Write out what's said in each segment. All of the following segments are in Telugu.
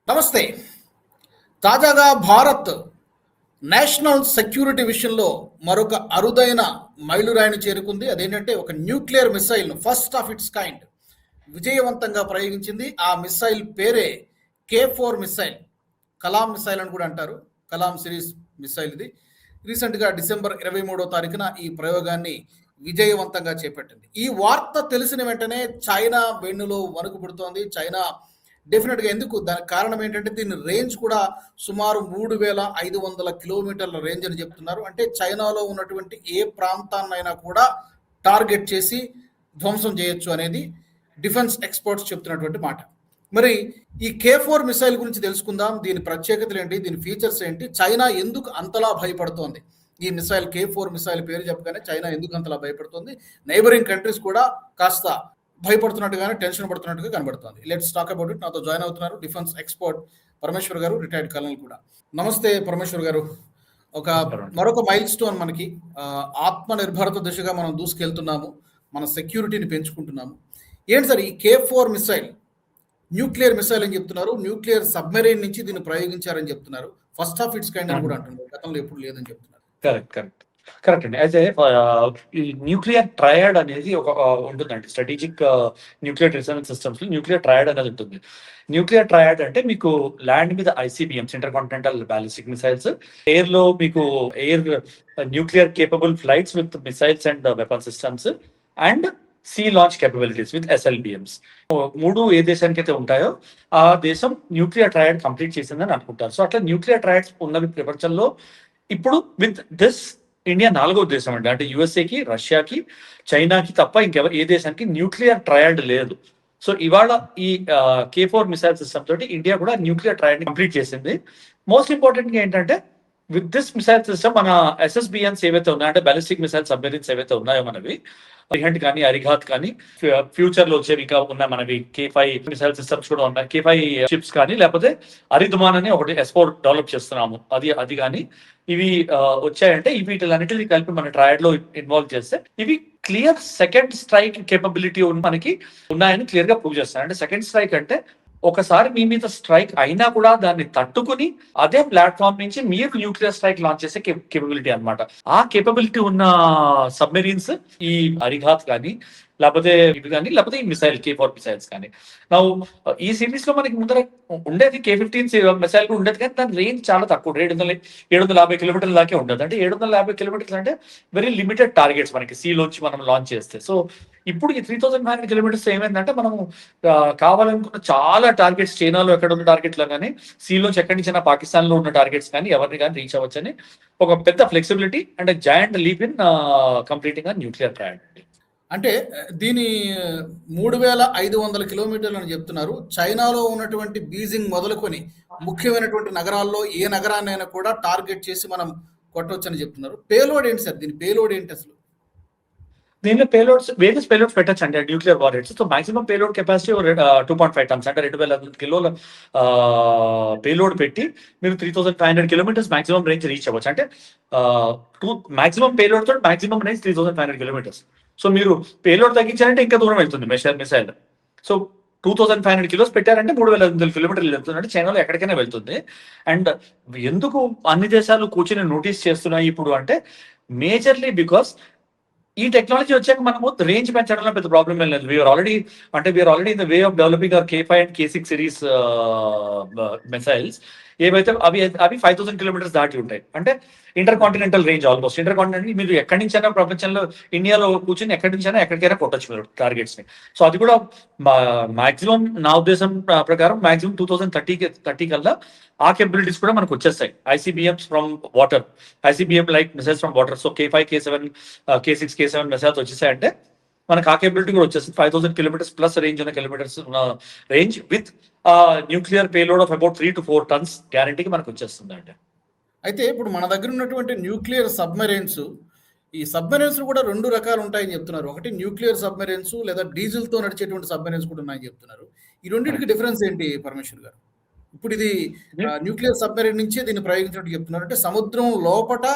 నమస్తే. తాజాగా భారత్ నేషనల్ సెక్యూరిటీ విషయంలో మరొక అరుదైన మైలురాయిని చేరుకుంది. అదేంటంటే ఒక nuclear missile first of it's kind విజయవంతంగా ప్రయోగించింది. ఆ మిసైల్ పేరే K4 మిసైల్. కలాం మిసైల్ అని కూడా అంటారు. కలాం సిరీస్ మిసైల్ ఇది. రీసెంట్గా డిసెంబర్ 23వ తారీఖున ఈ ప్రయోగాన్ని విజయవంతంగా చేపట్టింది. ఈ వార్త తెలిసిన వెంటనే చైనా వెన్నులో వణుకు పుడుతోంది. చైనా డెఫినెట్గా ఎందుకు దానికి కారణం ఏంటంటే దీని రేంజ్ కూడా సుమారు 3500 కిలోమీటర్ల రేంజ్ అని చెప్తున్నారు. అంటే చైనాలో ఉన్నటువంటి ఏ ప్రాంతాన్నైనా కూడా టార్గెట్ చేసి ధ్వంసం చేయొచ్చు అనేది డిఫెన్స్ ఎక్స్పర్ట్స్ చెప్తున్నటువంటి మాట. మరి ఈ K4 మిసైల్ గురించి తెలుసుకుందాం. దీని ప్రత్యేకతలు ఏంటి, దీని ఫీచర్స్ ఏంటి, చైనా ఎందుకు అంతలా భయపడుతోంది, ఈ మిసైల్ K4 మిసైల్ పేరు చెప్పగానే చైనా ఎందుకు అంతలా భయపడుతుంది, నైబరింగ్ కంట్రీస్ కూడా కాస్త భయపడుతున్నట్టుగానే టెన్షన్ పడుతున్నట్టుగా కనబడుతుంది. Let's talk about it. నాతో జాయిన్ అవుతున్నారు డిఫెన్స్ ఎక్స్పర్ట్ పరమేశ్వర్ గారు, రిటైర్డ్ కర్నల్ కూడా. నమస్తే పరమేశ్వర్ గారు. మరొక మైల్ స్టోన్ మనకి ఆత్మ నిర్భరత దిశగా మనం దూసుకెళ్తున్నాము, మన సెక్యూరిటీని పెంచుకుంటున్నాము. ఏంటి సార్ ఈ K4 మిసైల్? న్యూక్లియర్ మిసైల్ అని చెప్తున్నారు, న్యూక్లియర్ సబ్మెరైన్ నుంచి దీన్ని ప్రయోగించారని చెప్తున్నారు. ఫస్ట్ ఆఫ్ ఇట్స్ కైండ్ అని కూడా అంటున్నారు, గతంలో ఎప్పుడు లేదని చెప్తున్నారు. కరెక్ట్ అండి. అయితే ఈ న్యూక్లియర్ ట్రయాడ్ అనేది ఒక ఉంటుందండి. స్ట్రాటజిక్ న్యూక్లియర్ డిఫెన్స్ సిస్టమ్స్ లో న్యూక్లియర్ ట్రయాడ్ అనేది ఉంటుంది. న్యూక్లియర్ ట్రయాడ్ అంటే మీకు ల్యాండ్ మీద ICBMs, intercontinental ballistic missiles, air లో మీకు air nuclear capable flights with missiles and weapon systems, and sea launch capabilities with SLBMs. మూడు ఏ దేశానికి అయితే ఉంటాయో ఆ దేశం న్యూక్లియర్ ట్రయాడ్ కంప్లీట్ చేసిందని అనుకుంటారు. సో అట్లా న్యూక్లియర్ ట్రయాడ్స్ ఉన్నవి ప్రపంచంలో. ఇప్పుడు విత్ దిస్ ఇండియా 4వ దేశం అండి. అంటే USAకి, రష్యాకి, చైనాకి తప్ప ఏ దేశానికి న్యూక్లియర్ ట్రయాడ్ లేదు. సో ఇవాళ ఈ K4 మిసైల్ సిస్టమ్ తోటి ఇండియా కూడా న్యూక్లియర్ ట్రయాడ్ కంప్లీట్ చేసింది. మోస్ట్ ఇంపార్టెంట్ గా ఏంటంటే విత్ దిస్ మిసైల్ సిస్టమ్ మన SSBNs ఏవైతే ఉన్నాయో, అంటే బ్యాలిస్టిక్ మిసైల్ సబ్మెరీన్స్ ఏవైతే ఉన్నాయో మనవి, అరిహంట్ కానీ అరిఘాత్ కానీ, ఫ్యూచర్ లో వచ్చేవి ఇంకా ఉన్నాయి మనవి K5 మిసైల్ సిస్టమ్స్ కూడా ఉన్నాయి. K5 షిప్స్ కానీ, లేకపోతే అరిదుమాన్ అని ఒకటి S4 డెవలప్ చేస్తున్నాము, అది కానీ ఇవి వచ్చాయంటే వీటిలన్నిటిని కలిపి మన ట్రయడ్ లో ఇన్వాల్వ్ చేస్తే ఇవి క్లియర్ సెకండ్ స్ట్రైక్ కేపబిలిటీ మనకి ఉన్నాయని క్లియర్ గా ప్రూవ్ చేస్తాయి. అంటే సెకండ్ స్ట్రైక్ అంటే ఒకసారి మీ మీద స్ట్రైక్ అయినా కూడా దాన్ని తట్టుకుని అదే ప్లాట్ఫామ్ నుంచి మీరు న్యూక్లియర్ స్ట్రైక్ లాంచ్ చేసే కేపబిలిటీ అనమాట. ఆ కేపబిలిటీ ఉన్న సబ్మెరీన్స్ ఈ అరిఘాత్ కానీ, లేకపోతే ఇవి కానీ, లేకపోతే ఈ మిసైల్ K4 మిసైల్స్ కానీ. నా ఈ సిరీస్ లో మనకి ముందర ఉండేది K15 మిసైల్ కూడా ఉండేది, కానీ దాని రేంజ్ చాలా తక్కువ, 750 కిలోమీటర్ల దాకే ఉండదు. అంటే 750 కిలోమీటర్లు అంటే వెరీ లిమిటెడ్ టార్గెట్స్ మనకి సీలోంచి మనం లాంచ్ చేస్తే. సో ఇప్పుడు ఈ 3500 కిలోమీటర్స్ ఏమైందంటే మనము కావాలనుకున్న చాలా టార్గెట్స్, చైనాలో ఎక్కడ ఉన్న టార్గెట్లో కానీ, సీలోంచి ఎక్కడి నుంచి పాకిస్తాన్ లో ఉన్న టార్గెట్స్ కానీ ఎవరిని కానీ రీచ్ అవ్వచ్చని ఒక పెద్ద flexibility and joint leap in completing nuclear triad. అంటే దీని 3500 కిలోమీటర్లు అని చెప్తున్నారు. చైనాలో ఉన్నటువంటి బీజింగ్ మొదలుకొని ముఖ్యమైనటువంటి నగరాల్లో ఏ నగరాన్నైనా కూడా టార్గెట్ చేసి మనం కొట్టవచ్చని చెప్తున్నారు. పేలోడ్ ఏంటి సార్, దీని పేలోడ్ ఏంటి అసలు? దీనిలో పేలోడ్స్, వేరియస్ పేలోడ్స్ పెట్టచ్చు అండి nuclear warheads. So maximum payload capacity 2.5 tons, అంటే 2000 కిలోల పేలోడ్ పెట్టి మీరు 3500 కిలోమీటర్స్ మాక్సిమం రేంజ్ రీచ్ అవ్వచ్చు. అంటే మాక్సిమం పేలోడ్ తోటి మాక్సిమం రేంజ్ 3500 కిలోమీటర్స్. సో మీరు పేలోడ్ తగ్గించారంటే ఇంకా దూరం వెళ్తుంది మిసైల్. సో 2500 కిలోస్ పెట్టారంటే 3500 కిలోమీటర్లు వెళ్తుంది. అంటే చైనాలో ఎక్కడికైనా వెళ్తుంది. అండ్ ఎందుకు అన్ని దేశాలు కూర్చొని నోటీస్ చేస్తున్నాయి ఇప్పుడు అంటే మేజర్లీ బికాస్ ఈ టెక్నాలజీ వచ్చాక మనము రేంజ్ పెంచడంలో పెద్ద ప్రాబ్లం ఏం లేదు. We're already in the way of developing our K5 and K6 series missiles. ఏవైతే అవి 5000 కిలోమీటర్స్ దాటి ఉంటాయి. అంటే intercontinental range, almost intercontinental. మీరు ఎక్కడి నుంచైనా ప్రపంచంలో, ఇండియాలో కూర్చొని ఎక్కడి నుంచైనా ఎక్కడికైనా కొట్టచ్చు మీరు టార్గెట్స్ ని. సో అది కూడా మాక్సిమం, నా ఉద్దేశం ప్రకారం మాక్సిమం 2030 కల్లా ఆ కేపబిలిటీస్ కూడా మనకు వచ్చేస్తాయి. ICBMs from water, ICBM like missiles from water. So K5, K7, K6, K7 missiles వచ్చేసాయంటే మనకు ఆ కేపబిలిటీ కూడా వచ్చేస్తుంది. 5000 కిలోమీటర్స్ ప్లస్ రేంజ్ ఉన్న కిలోమీటర్స్ ఉన్న range with nuclear payload of about 3 to 4 tons గ్యారంటీకి మనకు వచ్చేస్తుంది అండి. అయితే ఇప్పుడు మన దగ్గర ఉన్నటువంటి న్యూక్లియర్ సబ్మెరైన్స్, ఈ సబ్మెరైన్స్ కూడా 2 రకాలు ఉంటాయని చెప్తున్నారు. ఒకటి న్యూక్లియర్ సబ్మెరైన్స్, లేదా డీజిల్ తో నడిచేటువంటి సబ్మెరైన్స్ కూడా ఉన్నాయని చెప్తున్నారు. ఈ రెండింటికి డిఫరెన్స్ ఏంటి పరమేశ్వర్ గారు? ఇప్పుడు ఇది న్యూక్లియర్ సబ్మెరైన్ నుంచే దీన్ని ప్రయోగించినట్టు చెప్తున్నారు. అంటే సముద్రం లోపట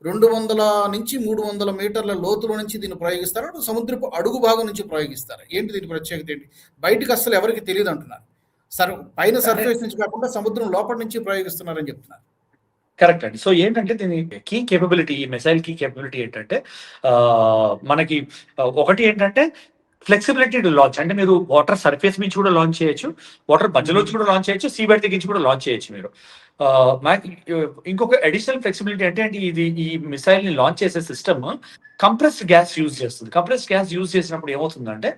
200 నుంచి 300 మీటర్ల లోతులో నుంచి దీన్ని ప్రయోగిస్తారా, సముద్రపు అడుగు భాగం నుంచి ప్రయోగిస్తారా? ఏంటి దీని ప్రత్యేకత ఏంటి? బయటకు అసలు ఎవరికి తెలియదు అంటున్నారు. పైన సర్ఫేస్ నుంచి కాకుండా సముద్రం లోపల నుంచి ప్రయోగిస్తున్నారని చెప్తున్నారు. కరెక్ట్ అండి. సో ఏంటంటే దీని కీ కేపబిలిటీ, ఈ మిసైల్ కీ కేపబిలిటీ ఏంటంటే మనకి ఒకటి ఏంటంటే ఫ్లెక్సిబిలిటీ టు లాంచ్. అంటే మీరు వాటర్ సర్ఫేస్ నుంచి కూడా లాంచ్ చేయొచ్చు, వాటర్ మధ్యలో నుంచి కూడా లాంచ్ చేయొచ్చు, సీ బెడ్ దగ్గర నుంచి కూడా లాంచ్ చేయొచ్చు మీరు. ఇంకొక అడిషనల్ ఫ్లెక్సిబిలిటీ అంటే ఇది ఈ మిసైల్ ని లాంచ్ చేసే సిస్టమ్ కంప్రెస్డ్ గ్యాస్ యూజ్ చేస్తుంది. కంప్రెస్డ్ గ్యాస్ యూజ్ చేసినప్పుడు ఏమవుతుందంటే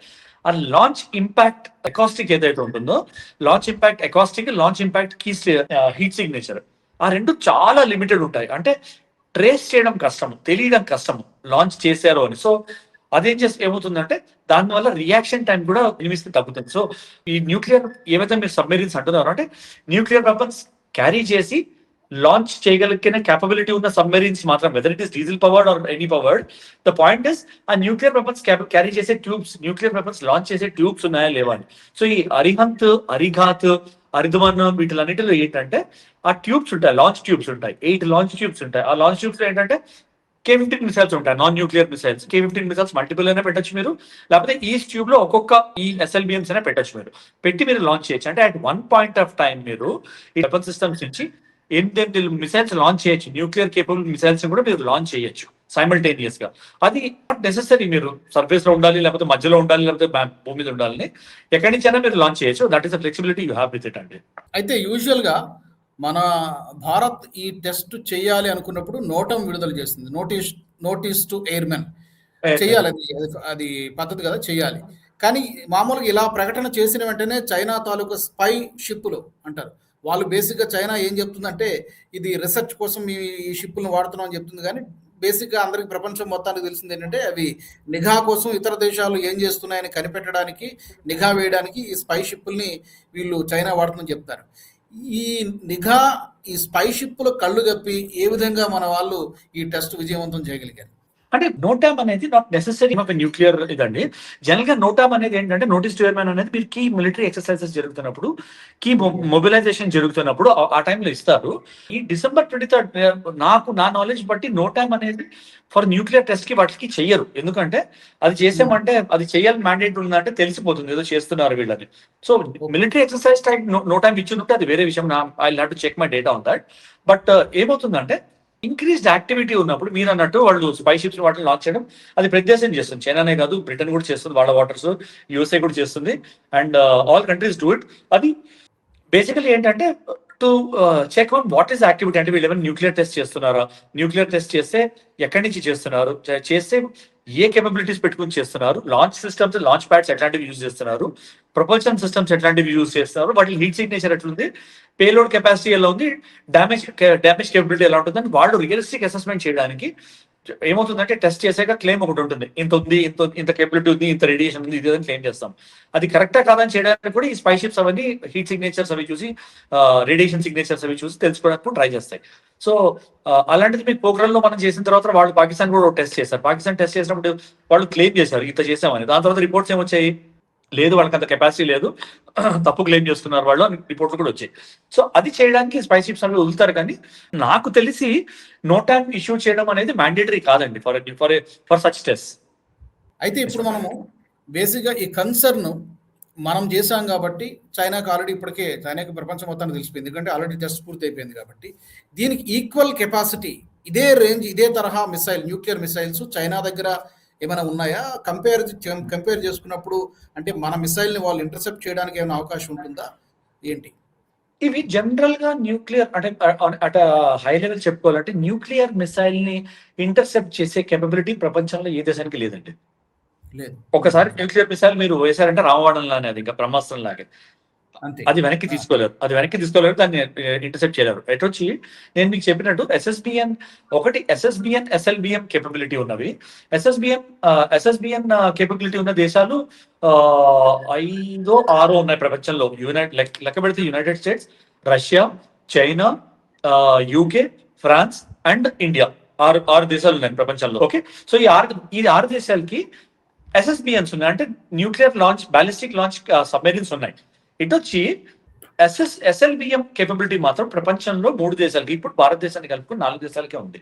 ఆ లాంచ్ ఇంపాక్ట్ అకాస్టిక్ ఏదైతే ఉంటుందో, launch impact acoustic, launch impact కీ హీట్ సిగ్నేచర్, ఆ రెండు చాలా లిమిటెడ్ ఉంటాయి. అంటే ట్రేస్ చేయడం కష్టం, తెలియడం కష్టం లాంచ్ చేశారు అని. సో అదేం చేస్తే ఏమవుతుందంటే దానివల్ల రియాక్షన్ టైం కూడా ఎనిమిది తగ్గుతుంది. సో ఈ న్యూక్లియర్ ఏవైతే మీరు సబ్మెరీన్స్ అంటున్నారో, అంటే న్యూక్లియర్ వెపన్స్ క్యారీ చేసి లాంచ్ చేయగలిగిన కేపబిలిటీ ఉన్న సబ్మెరీన్స్ మాత్రం, whether it is diesel powered or any powered, the point is ఆ న్యూక్లియర్ వెపన్స్ క్యారీ చేసే ట్యూబ్స్, న్యూక్లియర్ వెపన్స్ లాంచ్ చేసే ట్యూబ్స్ ఉన్నాయా లేవా అని. సో ఈ అరిహంత్, అరిఘాత్, అరిధమన్ వీటిలన్నిటిలో ఏంటంటే ఆ ట్యూబ్స్ ఉంటాయి, లాంచ్ ట్యూబ్స్ ఉంటాయి, 8 లాంచ్ ట్యూబ్స్ ఉంటాయి. ఆ లాంచ్ ట్యూబ్స్ లో ఏంటంటే K-15 మిసైల్స్ ఉంటాయి, non nuclear missiles. K-15 missiles multiple అయినా పెట్టచ్చు మీరు, లేకపోతే ఈ ట్యూబ్ లో ఒక్కొక్క ఈ SLBMs అయినా పెట్టచ్చు మీరు. పెట్టి మీరు లాంచ్ చేయొచ్చు. అంటే at one point of time మీరు ఈ వెపన్ సిస్టమ్స్ నుంచి 8 మిసైల్స్ లాంచ్ చేయొచ్చు. న్యూక్లియర్ కేపబుల్ మిసైల్స్ కూడా మీరు లాంచ్ చేయొచ్చు సైమల్టేనియస్ గా. అది నాట్ నెసెసరీ మీరు సర్ఫేస్ లో ఉండాలి, లేకపోతే మధ్యలో ఉండాలి, లేకపోతే భూమి మీద ఉండాలని, ఎక్కడి నుంచైనా మీరు లాంచ్ చేయొచ్చు. That is the flexibility you have with it అండి. అయితే యూజువల్గా మన భారత్ ఈ టెస్ట్ చేయాలి అనుకున్నప్పుడు నోటం విడుదల చేస్తుంది, నోటీస్ టు ఎయిర్మెన్ చేయాలి. అది పద్ధతి కదా, చేయాలి. కానీ మామూలుగా ఇలా ప్రకటన చేసిన వెంటనే చైనా తాలూకా స్పై షిప్పులు అంటారు, వాళ్ళు బేసిక్గా చైనా ఏం చెప్తుందంటే ఇది రీసెర్చ్ కోసం మీ ఈ షిప్పులను వాడుతున్నాం అని చెప్తుంది. కానీ బేసిక్గా అందరికి ప్రపంచం మొత్తానికి తెలిసింది ఏంటంటే అవి నిఘా కోసం ఇతర దేశాలు ఏం చేస్తున్నాయని కనిపెట్టడానికి, నిఘా వేయడానికి ఈ స్పై షిప్పుల్ని వీళ్ళు చైనా వాడుతుందని చెప్తారు. ఈ నిఘా, ఈ స్పై షిప్పుల కళ్ళు కప్పి ఏ విధంగా మన వాళ్ళు ఈ టెస్ట్ విజయవంతం చేయగలిగారు? అంటే నోటామ్ అనేది నాట్ నెసెసరీ ఆఫ్ న్యూక్లియర్ ఇదండి. జనరల్ గా నోటామ్ అనేది ఏంటంటే నోటీస్ టు ఎయిర్మెన్ అనేది మీరు కీ మిలిటరీ ఎక్సర్సైజెస్ జరుగుతున్నప్పుడు, కీ మొబిలైజేషన్ జరుగుతున్నప్పుడు ఆ టైంలో ఇస్తారు. ఈ December 23 నా నాలెడ్జ్ బట్టి నోటామ్ అనేది ఫర్ న్యూక్లియర్ టెస్ట్ కి వాటికి చెయ్యరు. ఎందుకంటే అది చేసామంటే అది చేయాలని మ్యాండేట్ ఉందంటే తెలిసిపోతుంది ఏదో చేస్తున్నారు వీళ్ళని. So military exercise time NOTAM ఇచ్చిందంటే అది వేరే విషయం. I have to check my data on that. But ఏమవుతుందంటే ఇంక్రీస్డ్ యాక్టివిటీ ఉన్నప్పుడు మీరు అన్నట్టు వాళ్ళు స్పై షిప్స్ వాటిని లాంచ్ చేయడం అది ప్రతి దేశం చేస్తుంది. చైనానే కాదు, బ్రిటన్ కూడా చేస్తుంది, వాళ్ళ వాటర్స్, USA కూడా చేస్తుంది, and all countries do it. అది బేసికలీ ఏంటంటే to check on what is activity. అంటే వీళ్ళు ఏమైనా న్యూక్లియర్ టెస్ట్ చేస్తున్నారా, న్యూక్లియర్ టెస్ట్ చేస్తే ఎక్కడి నుంచి చేస్తున్నారు, చేస్తే ఏ కేపబిలిటీస్ పెట్టుకుని చేస్తున్నారు, లాంచ్ సిస్టమ్స్, లాంచ్ ప్యాడ్స్ ఎట్లాంటివి యూజ్ చేస్తున్నారు, ప్రొపల్షన్ సిస్టమ్స్ ఎట్లాంటివి యూజ్ చేస్తున్నారు, వాటి హీట్ సిగ్నేచర్ ఎట్లుంది, పేలోడ్ కెపాసిటీ ఎలా ఉంది, డ్యామేజ్ కేపబిలిటీ ఎలా ఉంటుందని వాళ్ళు రియలిస్టిక్ అసెస్మెంట్ చేయడానికి ఏమవుతుందంటే టెస్ట్ చేసాక క్లెయిమ్ ఒకటి ఉంటుంది, ఇంత ఉంది, ఇంత కేపబిలిటీ ఉంది, ఇంత రేడియేషన్ ఉంది, ఇది క్లెయిమ్ చేస్తాం. అది కరెక్టా కాదని చేయడానికి కూడా ఈ స్పై షిప్స్ అవన్నీ హీట్ సిగ్నేచర్స్ అవి చూసి, రేడియేషన్ సిగ్నేచర్స్ అవి చూసి తెలుసుకోవడానికి ట్రై చేస్తాయి. సో అలాంటిది మీకు పోఖ్రాన్ లో మనం చేసిన తర్వాత వాళ్ళు పాకిస్తాన్ కూడా టెస్ట్ చేశారు. పాకిస్తాన్ టెస్ట్ చేసినప్పుడు వాళ్ళు క్లెయిమ్ చేశారు ఇంత చేసామని. దాని తర్వాత రిపోర్ట్స్ ఏమొచ్చాయి, లేదు వాళ్ళకి అంత కెపాసిటీ లేదు, తప్పు క్లెయిమ్ చేస్తున్నారు వాళ్ళు అని రిపోర్ట్లు కూడా వచ్చాయి. సో అది చేయడానికి స్పై షిప్స్ అవి వదులుతారు. కానీ నాకు తెలిసి నోటామ్ ఇష్యూ చేయడం అనేది మ్యాండేటరీ కాదండి ఫర్ సచ్ టెస్ట్. అయితే ఇప్పుడు మనము బేసిక్గా ఈ కన్సర్న్ మనం చేసాం కాబట్టి చైనాకి ఆల్రెడీ ఇప్పటికే, చైనాకి ప్రపంచం మొత్తానికి తెలిసిపోయింది, ఎందుకంటే ఆల్రెడీ టెస్ట్ పూర్తి అయిపోయింది కాబట్టి. దీనికి ఈక్వల్ కెపాసిటీ, ఇదే రేంజ్, ఇదే తరహా మిసైల్, న్యూక్లియర్ మిసైల్స్ చైనా దగ్గర ఏమైనా ఉన్నాయా? కంపేర్ చేసుకున్నప్పుడు అంటే మన మిసైల్ని వాళ్ళు ఇంటర్సెప్ట్ చేయడానికి ఏమైనా అవకాశం ఉంటుందా ఏంటి? ఇవి జనరల్ గా న్యూక్లియర్ అంటే అట్ హై లెవెల్ చెప్పుకోవాలంటే న్యూక్లియర్ మిసైల్ ని ఇంటర్సెప్ట్ చేసే కేపబిలిటీ ప్రపంచంలో ఏ దేశానికి లేదండి. లేదు. ఒకసారి న్యూక్లియర్ మిసైల్ మీరు వేశారంటే రామవాడం లానే, అది ఇంకా బ్రహ్మాస్త్రం లాగే, అది వెనక్కి తీసుకోలేరు, దాన్ని ఇంటర్సెప్ట్ చేయలేరు. వచ్చి నేను మీకు చెప్పినట్టు SSBN SLBM కేపబిలిటీ ఉన్నవి. SSBN కేపబిలిటీ ఉన్న దేశాలు 5 or 6 ఉన్నాయి ప్రపంచంలో. లెక్క పెడితే United States, Russia, China, UK, France and India, 6 దేశాలు ఉన్నాయి ప్రపంచంలో. ఓకే, సో ఈ 6 దేశాలకి SSBNs ఉన్నాయి, అంటే nuclear launch, ballistic launch submarines ఉన్నాయి. ఇటు వచ్చి SLBM కేపబిలిటీ మాత్రం ప్రపంచంలో 3 దేశాలకి, ఇప్పుడు భారతదేశాన్ని కలుపుకుని 4 దేశాలకే ఉంది.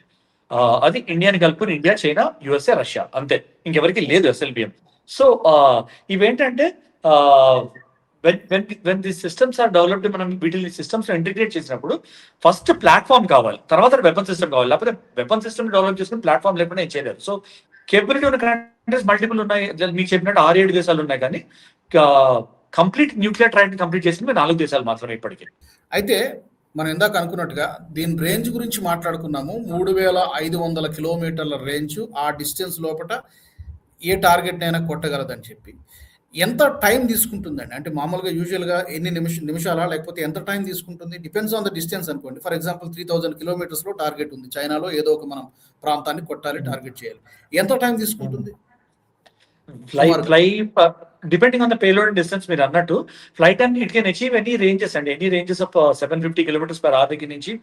అది ఇండియాని కలుపుకుని ఇండియా, చైనా, USA, రష్యా, అంతే, ఇంకెవరికి లేదు SLBM. సో ఇవేంటంటే when the systems are developed, మనం వీటిని సిస్టమ్స్ ఇంటిగ్రేట్ చేసినప్పుడు ఫస్ట్ ప్లాట్ఫామ్ కావాలి, తర్వాత వెపన్ సిస్టమ్ కావాలి. లేకపోతే వెపన్ సిస్టమ్ డెవలప్ చేసుకుని ప్లాట్ఫామ్ లేకుండా ఏం చేయలేరు. సో కేపబిలిటీ ఉన్న కంట్రీస్ మల్టిపుల్ ఉన్నాయి. మీకు చెప్పినట్టు 6-7 దేశాలు ఉన్నాయి, కానీ కంప్లీట్ న్యూక్లియర్ ట్రయడ్ కంప్లీట్ చేసింది 4 దేశాలు మాత్రమే ఇప్పటికీ. అయితే మనం ఇందాక అనుకున్నట్టుగా దీని రేంజ్ గురించి మాట్లాడుకున్నాము. 3500 కిలోమీటర్ల రేంజ్, ఆ డిస్టెన్స్ లోపల ఏ టార్గెట్ అయినా కొట్టగలదని చెప్పి ఎంత టైం తీసుకుంటుందండి? అంటే మామూలుగా యూజువల్గా ఎన్ని నిమిషాలా, లేకపోతే ఎంత టైం తీసుకుంటుంది? డిపెండ్స్ ఆన్ ద డిస్టెన్స్ అనుకోండి. ఫర్ ఎగ్జాంపుల్ 3000 కిలోమీటర్స్లో టార్గెట్ ఉంది, చైనాలో ఏదో ఒక మనం ప్రాంతాన్ని కొట్టాలి, టార్గెట్ చేయాలి. ఎంత టైం తీసుకుంటుంది? Depending on the payload and distance, మీరు అన్నట్టు flight and it can achieve any ranges అండి, ఎనీ రేంజెస్ ఆఫ్ 750 km/h దగ్గర నుంచి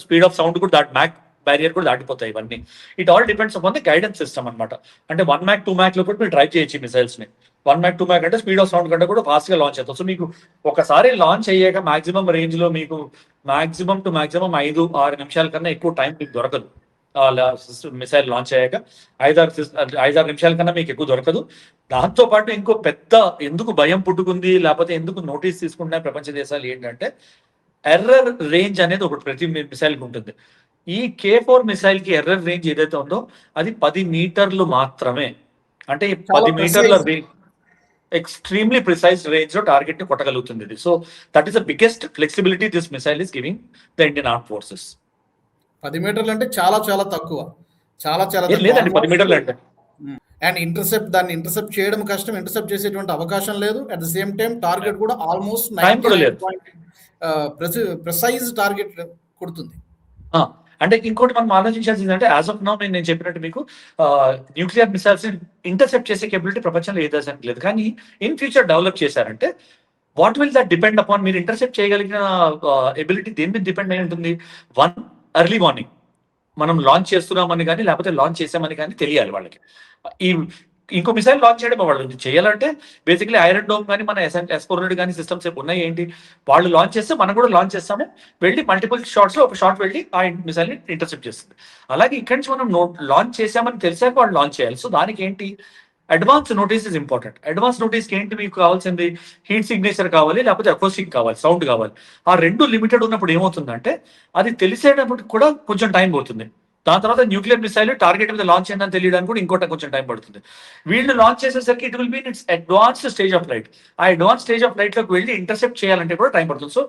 స్పీడ్ ఆఫ్ సౌండ్ కూడా మ్యాక్ బ్యారియర్ కూడా దాటిపోతాయి ఇవన్నీ. It all depends upon the guidance system అనమాట. అంటే 1 Mach 2 Mach లో కూడా మీరు డ్రైవ్ చేయొచ్చు మిసైల్స్ ని. 1 Mach 2 Mach అంటే స్పీడ్ ఆఫ్ సౌండ్ కంటే కూడా ఫాస్ట్ గా లాంచ్ అవుతుంది. సో మీకు ఒకసారి లాంచ్ అయ్యాక మాక్సిమం రేంజ్ లో మీకు మాక్సిమం 5-6 నిమిషాల కన్నా ఎక్కువ టైం మీకు దొరకదు. మిసైల్ లాంచ్ అయ్యాక 5-6 నిమిషాల కన్నా మీకు ఎక్కువ దొరకదు. దాంతో పాటు ఇంకో పెద్ద ఎందుకు భయం పుట్టుకుంది, లేకపోతే ఎందుకు నోటీస్ తీసుకుంటున్నాయి ప్రపంచ దేశాలు ఏంటంటే, ఎర్రర్ రేంజ్ అనేది ఒకటి ప్రతి మిసైల్కి ఉంటుంది. ఈ K4 మిసైల్ కి ఎర్రర్ రేంజ్ ఏదైతే ఉందో అది 10 మీటర్లు మాత్రమే. అంటే 10 మీటర్ల రేంజ్, ఎక్స్ట్రీమ్లీ ప్రిసైజ్ రేంజ్ లో టార్గెట్ ని కొట్టగలుగుతుంది ఇది. So that is the biggest flexibility this missile is giving the Indian arm forces. 10 మీటర్లు అంటే చాలా చాలా తక్కువ, చాలా లేదండి 10 మీటర్లు అంటే. అండ్ దాన్ని ఇంటర్సెప్ట్ చేయడం కష్టం, ఇంటర్సెప్ట్ చేసేటువంటి అవకాశం లేదు. At the same time target కూడా ఆల్మోస్ట్ ప్రిసైజ్ టార్గెట్ కొడుతుంది. అంటే ఇంకోటి మనం ఆలోచించాల్సింది అంటే, యాజ్ ఆఫ్ నౌ నేను చెప్పినట్టు మీకు న్యూక్లియర్ మిసైల్స్ ఇంటర్సెప్ట్ చేసే కేబిలిటీ ప్రపంచంలో ఏ దేశానికి లేదు. కానీ ఇన్ ఫ్యూచర్ డెవలప్ చేశారంటే what will that depend upon, మీరు ఇంటర్సెప్ట్ చేయగలిగిన ఎబిలిటీ దేని మీద డిపెండ్ అయి ఉంటుంది? 1, ఎర్లీ మార్నింగ్ మనం లాంచ్ చేస్తున్నామని కానీ లేకపోతే లాంచ్ చేసామని కానీ తెలియాలి వాళ్ళకి. ఈ ఇంకో మిసైల్ లాంచ్ చేయడం వాళ్ళు చేయాలంటే బేసిక్లీ ఐరన్ డోమ్ కానీ మన S-400 కానీ సిస్టమ్స్ ఉన్నాయి ఏంటి, వాళ్ళు లాంచ్ చేస్తే మనం కూడా లాంచ్ చేస్తాము, వెళ్ళి మల్టిపుల్ షాట్స్ లో ఒక షాట్ వెళ్ళి ఆ మిసైల్ ని ఇంటర్సెప్ట్ చేస్తుంది. అలాగే ఇక్కడి నుంచి మనం లాంచ్ చేసామని తెలిసాక వాళ్ళు లాంచ్ చేయాలి. సో దానికి ఏంటి, advance notice is important. Advance నోటీస్కి ఏంటి మీకు కావాల్సింది? హీట్ సిగ్నేచర్ కావాలి, లేకపోతే అకోస్టిక్ కావాలి, సౌండ్ కావాలి. ఆ రెండు లిమిటెడ్ ఉన్నప్పుడు ఏమవుతుందంటే అది తెలిసేటప్పుడు కూడా కొంచెం టైం పోతుంది. దాని తర్వాత న్యూక్లియర్ మిసైల్ టార్గెట్ మీద లాంచ్ అయిందని తెలియడానికి కూడా ఇంకోటి కొంచెం టైం పడుతుంది. వీళ్ళు లాంచ్ చేసేసరికి it will be its advanced stage of flight. ఆ అడ్వాన్స్ స్టేజ్ ఆఫ్ ఫ్లైట్ లోకి వెళ్ళి ఇంటర్సెప్ట్ చేయాలంటే కూడా టైం పడుతుంది. So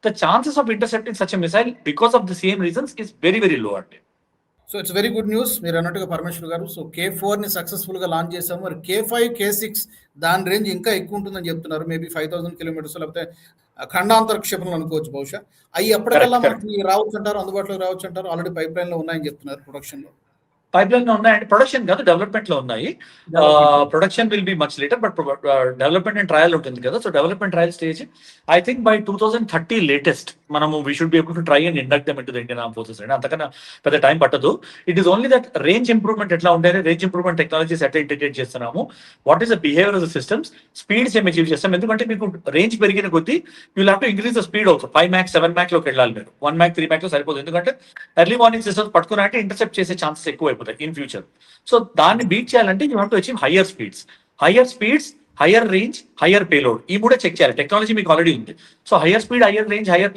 the chances of intercepting such a missile because of the same reasons is very very low అండి. So it's very good news మీరు అన్నట్టుగా పరమేశ్వర్ గారు. సో K4 ని సక్సెస్ఫుల్ గా లాంచ్ చేసాము. మరి K5, K6 దాని రేంజ్ ఇంకా ఎక్కువ ఉంటుందని చెప్తున్నారు. మేబీ 5000 కిలోమీటర్స్, లేకపోతే ఖండాంతర క్షిపణులు అనుకోవచ్చు బహుశా. అవి ఎప్పటికల్లా మనకి రావచ్చు అంటారు, అందుబాటులోకి రావచ్చు అంటారు? ఆల్రెడీ పైప్ లైన్ లో ఉన్నాయని చెప్తున్నారు ప్రొడక్షన్ లో. పైప్ లైన్ లో ఉన్నాయండి, ప్రొడక్షన్ కాదు డెవలప్మెంట్ లో ఉన్నాయి. Production will be much later, but development and trial ఉంటుంది కదా. So development trial stage I think by 2030 latest మనము we should be able to try and induct them into the Indian arm forces అండి. అంతకన్నా పెద్ద టైం పట్టదు. It is only that range improvement ఎట్లా ఉంటాయి, రేంజ్ ఇంప్రూవ్మెంట్ టెక్నాలజీస్ ఎట్లా ఇంటిగ్రేట్ చేస్తున్నాము, what is the behaviour of the systems, speeds ఏమి అచీవ్ చేస్తాం. ఎందుకంటే మీకు రేంజ్ పెరిగిన కొద్దీ you have to increase the speed also. 5 Mach 7 Mach లోకి వెళ్ళాలి మీరు. 1 Mach 3 Mach లో సరిపోదు, ఎందుకంటే ఎర్లీ మార్నింగ్ సిస్టమ్స్ పట్టుకున్నారంటే ఇంటర్సెప్ట్ చేసే ఛాన్సెస్ ఎక్కువ అయిపోతాయి ఇన్ ఫ్యూచర్. సో దాన్ని బీట్ చేయాలంటే you have to achieve higher speeds, higher range, higher payload. ఈ మూడే చెక్ చేయాలి. టెక్నాలజీ మీకు ఆల్రెడీ ఉంది. So higher speed, higher range, higher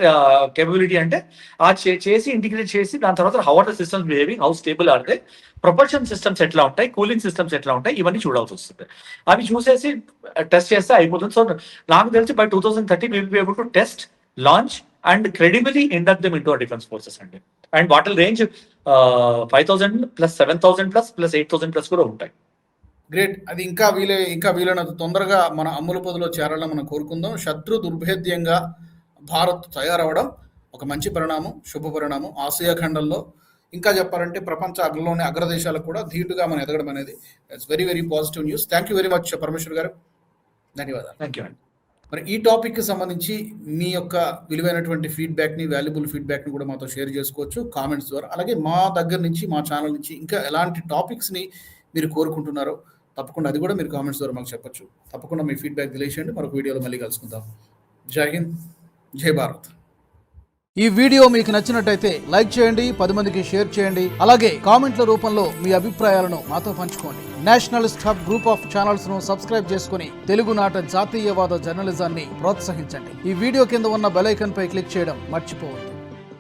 capability అంటే ఆ చేసి ఇంటిగ్రేట్ చేసి దాని తర్వాత how are the systems behaving, how stable are they, propulsion systems ఎట్లా ఉంటాయి, కూలింగ్ సిస్టమ్స్ ఎట్లా ఉంటాయి, ఇవన్నీ చూడాల్సి వస్తుంది. అవి చూసేసి టెస్ట్ చేస్తే అయిపోతుంది. సో నాకు తెలిసి by 2030 will be able to test, launch and credibly induct them into defence forces అండి. అండ్ వాటి రేంజ్ 5000 ప్లస్ 7000 ప్లస్ 8000 ప్లస్ కూడా ఉంటాయి. గ్రేట్. అది ఇంకా వీలైనంత తొందరగా మన అమ్ముల పొదిలో చేరాలని మనం కోరుకుందాం. శత్రు దుర్భేద్యంగా భారత్ తయారవడం ఒక మంచి పరిణామం, శుభ పరిణామం. ఆసియా ఖండంలో ఇంకా చెప్పాలంటే ప్రపంచంలోని అగ్రదేశాలకు కూడా ధీటుగా మనం ఎదగడం అనేది it's very very positive news. Thank you very much Parameshwar గారు, ధన్యవాదాలు. థ్యాంక్ యూ అండి. మరి ఈ టాపిక్కి సంబంధించి మీ యొక్క విలువైనటువంటి ఫీడ్బ్యాక్ని, వాల్యుబుల్ ఫీడ్బ్యాక్ని కూడా మాతో షేర్ చేసుకోవచ్చు కామెంట్స్ ద్వారా. అలాగే మా దగ్గర నుంచి, మా ఛానల్ నుంచి ఇంకా ఎలాంటి టాపిక్స్ని మీరు కోరుకుంటున్నారో తప్పకుండా అది కూడా మీరు కామెంట్స్ ద్వారా మాకు చెప్పచ్చు. తప్పకుండా మీ ఫీడ్బ్యాక్ తెలియచేయండి. మరొక వీడియోలో మళ్ళీ కలుసుకుందాం. జై హింద్, జై భారత్. ఈ వీడియో మీకు నచ్చినట్టయితే లైక్ చేయండి, 10 మందికి షేర్ చేయండి. అలాగే కామెంట్ల రూపంలో మీ అభిప్రాయాలను మాతో పంచుకోండి. Nationalist hub group of channels ను సబ్స్క్రైబ్ చేసుకుని తెలుగునాట జాతీయవాద జర్నలిజాన్ని ప్రోత్సహించండి. ఈ వీడియో కింద ఉన్న బెల్ ఐకాన్ పై క్లిక్ చేయడం మర్చిపోవద్దు.